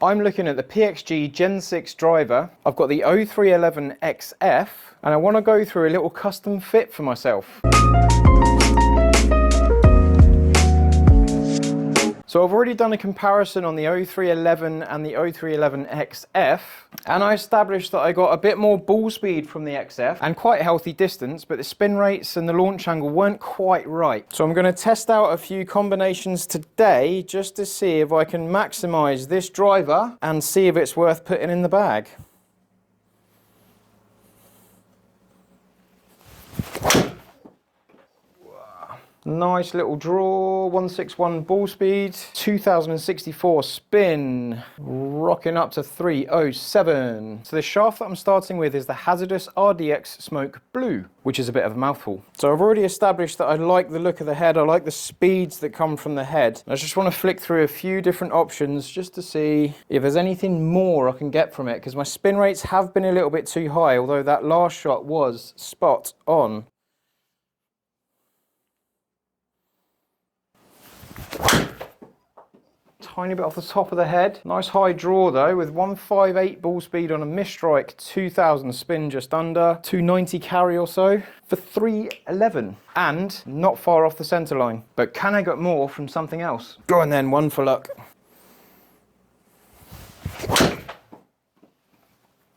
I'm looking at the PXG Gen 6 driver. I've got the 0311 XF and I want to go through a little custom fit for myself. So I've already done a comparison on the 0311 and the 0311 XF, and I established that I got a bit more ball speed from the XF and quite healthy distance, but the spin rates and the launch angle weren't quite right. So I'm going to test out a few combinations today just to see if I can maximize this driver and see if it's worth putting in the bag. Nice little draw, 161 ball speed, 2064 spin, rocking up to 307. So the shaft that I'm starting with is the Hazardous RDX Smoke Blue, which is a bit of a mouthful. So I've already established that I like the look of the head, I like the speeds that come from the head. I just want to flick through a few different options just to see if there's anything more I can get from it, because my spin rates have been a little bit too high, although that last shot was spot on. Tiny bit off the top of the head. Nice high draw though, with 158 ball speed on a mistrike, 2000 spin just under, 290 carry or so for 311, and not far off the centre line. But can I get more from something else? Go on then, one for luck.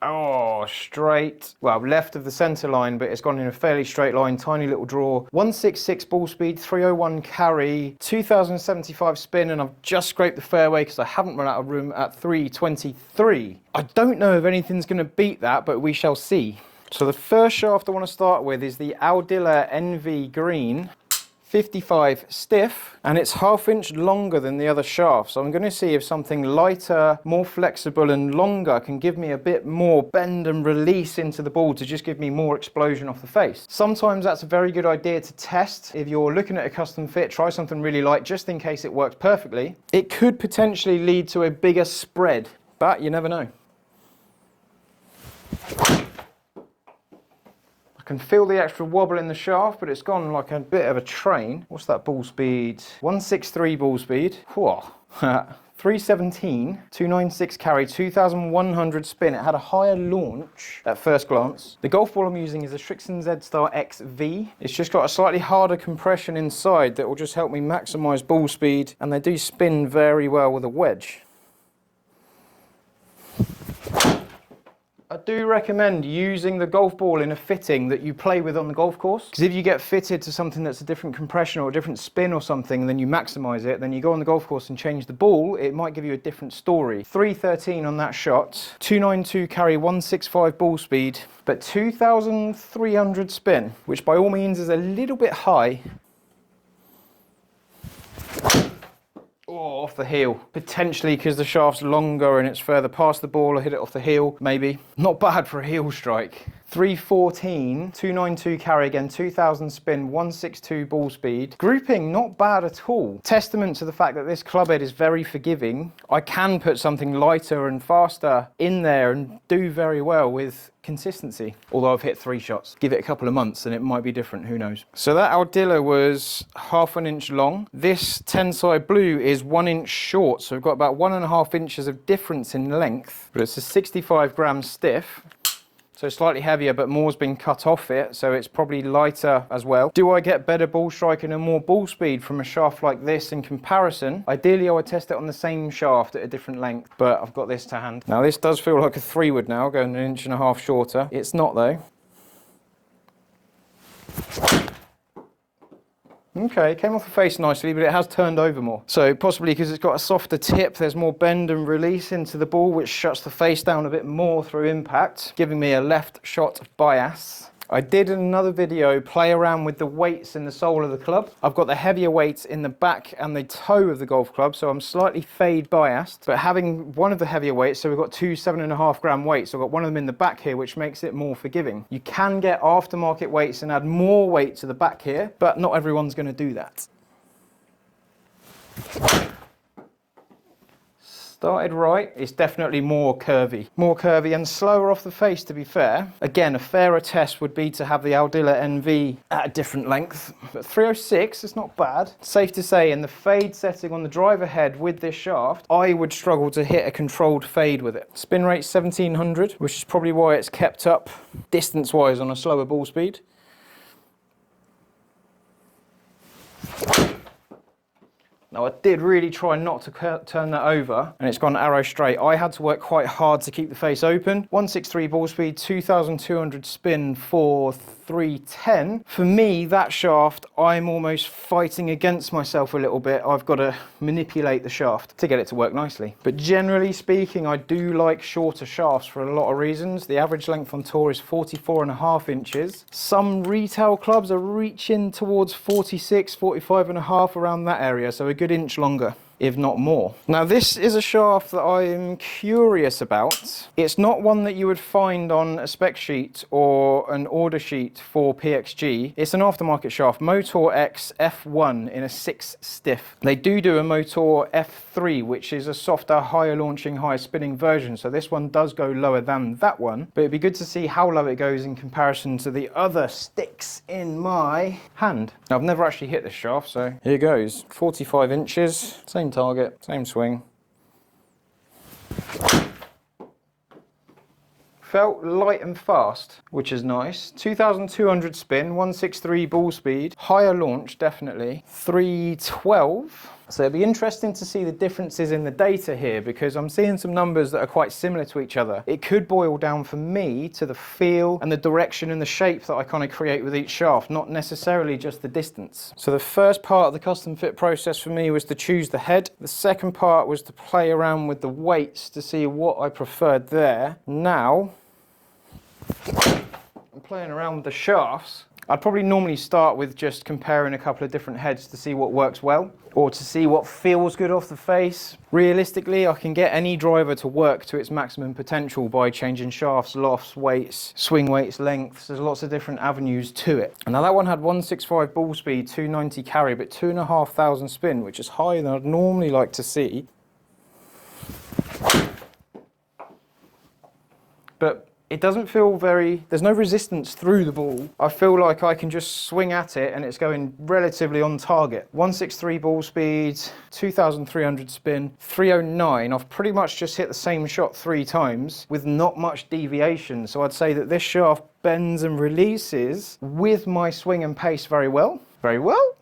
Oh, straight, well, left of the centre line, but it's gone in a fairly straight line, tiny little draw. 166 ball speed, 301 carry, 2075 spin, and I've just scraped the fairway because I haven't run out of room at 323. I don't know if anything's going to beat that, but we shall see. So the first shaft I want to start with is the Aldila NV Green. 55 stiff, and it's ½ inch longer than the other shaft, so I'm going to see if something lighter, more flexible and longer can give me a bit more bend and release into the ball to just give me more explosion off the face. Sometimes that's a very good idea to test. If you're looking at a custom fit, try something really light just in case it works perfectly. It could potentially lead to a bigger spread, but you never know. I can feel the extra wobble in the shaft, but it's gone like a bit of a train. What's that ball speed? 163 ball speed. Whoa. 317, 296 carry, 2100 spin. It had a higher launch at first glance. The golf ball I'm using is a Srixon Z-Star XV. It's just got a slightly harder compression inside that will just help me maximize ball speed, and they do spin very well with a wedge. I do recommend using the golf ball in a fitting that you play with on the golf course, because if you get fitted to something that's a different compression or a different spin or something, then you maximize it, then you go on the golf course and change the ball, it might give you a different story. 313 on that shot, 292 carry, 165 ball speed, but 2300 spin, which by all means is a little bit high. Oh, off the heel. Potentially because the shaft's longer and it's further past the ball, I hit it off the heel, maybe. Not bad for a heel strike. 314, 292 carry again, 2000 spin, 162 ball speed. Grouping, not bad at all. Testament to the fact that this club head is very forgiving. I can put something lighter and faster in there and do very well with consistency. Although I've hit 3 shots. Give it a couple of months and it might be different, who knows. So that Aldila was ½ inch long. This Tensai Blue is 1 inch short, so we've got about 1.5 inches of difference in length, but it's a 65 gram stiff. So slightly heavier, but more's been cut off it, so it's probably lighter as well. Do I get better ball striking and more ball speed from a shaft like this in comparison? Ideally, I would test it on the same shaft at a different length, but I've got this to hand. Now, this does feel like a 3-wood now, going 1.5 inches shorter. It's not, though. Okay, it came off the face nicely, but it has turned over more. So possibly because it's got a softer tip, there's more bend and release into the ball, which shuts the face down a bit more through impact, giving me a left shot bias. I did in another video play around with the weights in the sole of the club. I've got the heavier weights in the back and the toe of the golf club, so I'm slightly fade biased, but having one of the heavier weights, so we've got 2 7.5 gram weights, I've got one of them in the back here, which makes it more forgiving. You can get aftermarket weights and add more weight to the back here, but not everyone's going to do that. Started right, it's definitely more curvy. More curvy and slower off the face, to be fair. Again, a fairer test would be to have the Aldila NV at a different length. But 306 is not bad. Safe to say, in the fade setting on the driver head with this shaft, I would struggle to hit a controlled fade with it. Spin rate 1700, which is probably why it's kept up distance-wise on a slower ball speed. Now I did really try not to turn that over, and it's gone arrow straight. I had to work quite hard to keep the face open. 163 ball speed, 2,200 spin for 310. For me, that shaft, I'm almost fighting against myself a little bit. I've got to manipulate the shaft to get it to work nicely. But generally speaking, I do like shorter shafts for a lot of reasons. The average length on tour is 44.5 inches. Some retail clubs are reaching towards 46, 45.5, around that area, so a good inch longer, if not more. Now this is a shaft that I'm curious about. It's not one that you would find on a spec sheet or an order sheet for PXG. It's an aftermarket shaft, Motor X F1 in a 6 stiff. They do a Motor F3, which is a softer, higher launching, higher spinning version. So this one does go lower than that one, but it'd be good to see how low it goes in comparison to the other sticks in my hand. Now I've never actually hit this shaft, so here goes. 45 inches, same target, same swing. Felt light and fast, which is nice. 2,200 spin, 163 ball speed, higher launch definitely, 312. So it'd be interesting to see the differences in the data here, because I'm seeing some numbers that are quite similar to each other. It could boil down for me to the feel and the direction and the shape that I kind of create with each shaft, not necessarily just the distance. So the first part of the custom fit process for me was to choose the head. The second part was to play around with the weights to see what I preferred there. Now, I'm playing around with the shafts. I'd probably normally start with just comparing a couple of different heads to see what works well, or to see what feels good off the face. Realistically, I can get any driver to work to its maximum potential by changing shafts, lofts, weights, swing weights, lengths. There's lots of different avenues to it. Now that one had 165 ball speed, 290 carry, but 2,500 spin, which is higher than I'd normally like to see. But it doesn't feel there's no resistance through the ball. I feel like I can just swing at it and it's going relatively on target. 163 ball speed, 2,300 spin, 309. I've pretty much just hit the same shot 3 times with not much deviation. So I'd say that this shaft bends and releases with my swing and pace very well. Very well?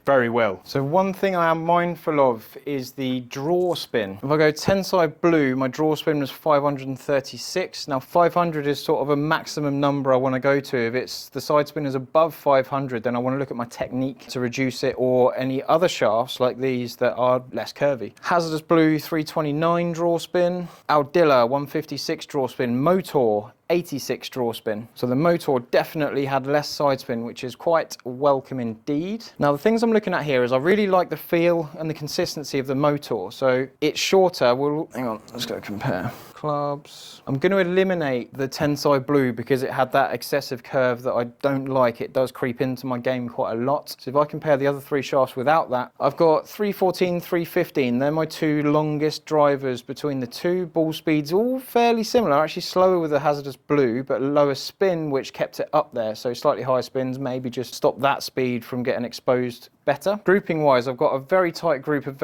Very well. So one thing I am mindful of is the draw spin. If I go tenside blue, my draw spin was 536. Now 500 is sort of a maximum number I want to go to. If it's the side spin is above 500, then I want to look at my technique to reduce it, or any other shafts like these that are less curvy. Hazardous blue, 329 draw spin. Aldila, 156 draw spin. Motor, 86 draw spin. So the Motor definitely had less side spin, which is quite welcome indeed. Now the things I'm looking at here is I really like the feel and the consistency of the Motor. So it's shorter. Hang on, let's go compare. Clubs. I'm going to eliminate the tenside blue because it had that excessive curve that I don't like. It does creep into my game quite a lot. So if I compare the other 3 shafts without that, I've got 314, 315. They're my 2 longest drivers between the 2. Ball speeds all fairly similar, actually slower with the Hazardous blue, but lower spin, which kept it up there. So slightly higher spins, maybe just stop that speed from getting exposed better. Grouping wise, I've got a very tight group, and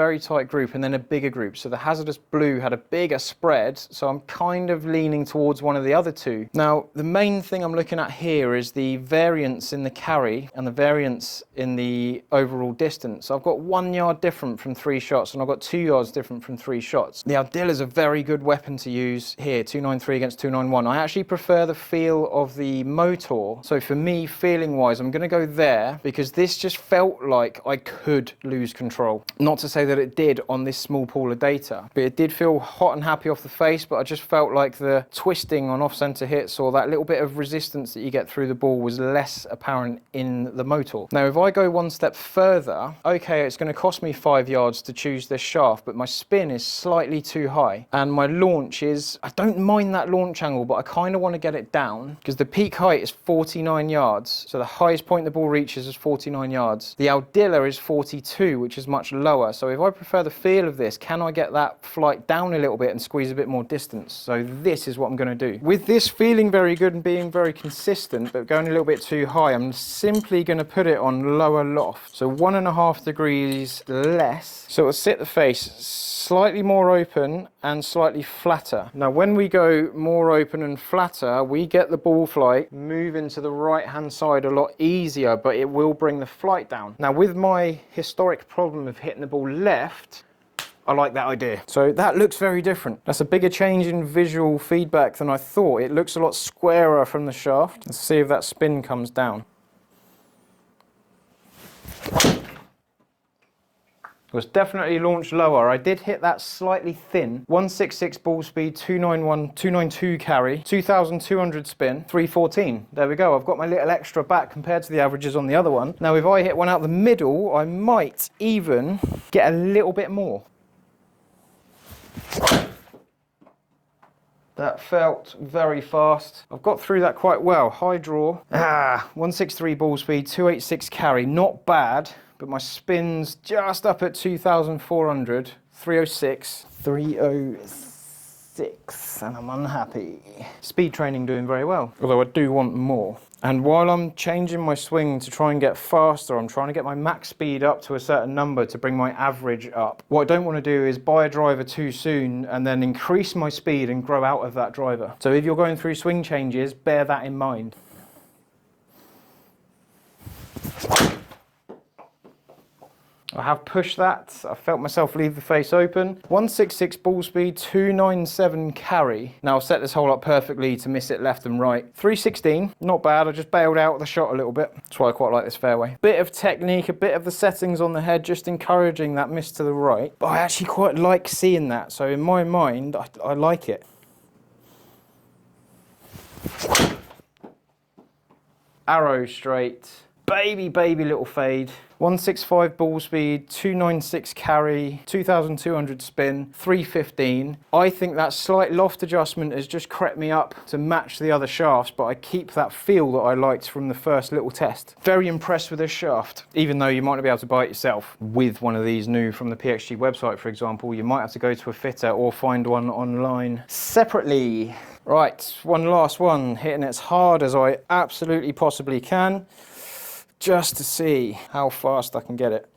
then a bigger group. So the Hazardous blue had a bigger spread, so I'm kind of leaning towards one of the other 2. Now, the main thing I'm looking at here is the variance in the carry and the variance in the overall distance. I've got 1 yard different from 3 shots, and I've got 2 yards different from 3 shots. The Aldila is a very good weapon to use here, 293 against 291. I actually prefer the feel of the Motor. So for me, feeling wise, I'm going to go there because this just felt like I could lose control. Not to say that it did on this small pool of data, but it did feel hot and happy off the face, but but I just felt like the twisting on off-center hits or that little bit of resistance that you get through the ball was less apparent in the motor. Now, if I go one step further, okay, it's going to cost me 5 yards to choose this shaft, but my spin is slightly too high, and my launch is, I don't mind that launch angle, but I kind of want to get it down because the peak height is 49 yards. So the highest point the ball reaches is 49 yards. The Aldilla is 42, which is much lower. So if I prefer the feel of this, can I get that flight down a little bit and squeeze a bit more distance? So this is what I'm going to do. With this feeling very good and being very consistent, but going a little bit too high, I'm simply going to put it on lower loft. So 1.5 degrees less. So it'll sit the face slightly more open and slightly flatter. Now, when we go more open and flatter, we get the ball flight moving to the right-hand side a lot easier, but it will bring the flight down. Now, with my historic problem of hitting the ball left, I like that idea. So that looks very different. That's a bigger change in visual feedback than I thought. It looks a lot squarer from the shaft. Let's see if that spin comes down. It was definitely launched lower. I did hit that slightly thin. 166 ball speed, 292 carry, 2,200 spin, 314. There we go. I've got my little extra back compared to the averages on the other one. Now, if I hit one out the middle, I might even get a little bit more. That felt very fast. I've got through that quite well. High draw. 163 ball speed, 286 carry. Not bad. But my spin's just up at 2,400, 306, 306, and I'm unhappy. Speed training doing very well, although I do want more. And while I'm changing my swing to try and get faster, I'm trying to get my max speed up to a certain number to bring my average up. What I don't want to do is buy a driver too soon and then increase my speed and grow out of that driver. So if you're going through swing changes, bear that in mind. I have pushed that. I felt myself leave the face open. 166 ball speed, 297 carry. Now I'll set this hole up perfectly to miss it left and right. 316, not bad. I just bailed out of the shot a little bit. That's why I quite like this fairway. Bit of technique, a bit of the settings on the head, just encouraging that miss to the right. But I actually quite like seeing that. So in my mind, I like it. Arrow straight. Baby little fade. 165 ball speed, 296 carry, 2,200 spin, 315. I think that slight loft adjustment has just crept me up to match the other shafts, but I keep that feel that I liked from the first little test. Very impressed with this shaft, even though you might not be able to buy it yourself. With one of these new from the PXG website, for example, you might have to go to a fitter or find one online separately. Right, one last one, hitting it as hard as I absolutely possibly can, just to see how fast I can get it.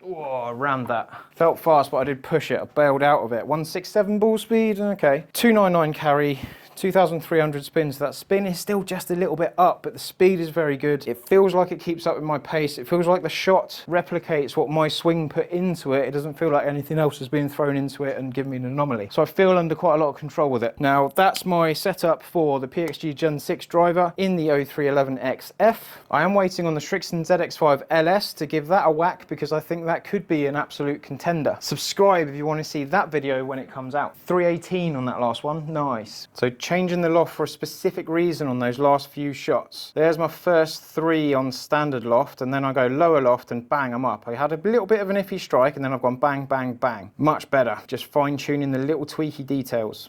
Oh, I rammed that. Felt fast, but I did push it. I bailed out of it. 167 ball speed, okay. 299 carry, 2,300 spins. That spin is still just a little bit up, but the speed is very good. It feels like it keeps up with my pace. It feels like the shot replicates what my swing put into it. It doesn't feel like anything else has been thrown into it and given me an anomaly. So I feel under quite a lot of control with it. Now, that's my setup for the PXG Gen 6 driver in the 0311XF. I am waiting on the Strixon ZX5 LS to give that a whack because I think that could be an absolute contender. Subscribe if you want to see that video when it comes out. 318 on that last one, nice. So changing the loft for a specific reason on those last few shots. There's my first 3 on standard loft, and then I go lower loft and bang, I'm up. I had a little bit of an iffy strike and then I've gone bang, bang, bang. Much better, just fine tuning the little tweaky details.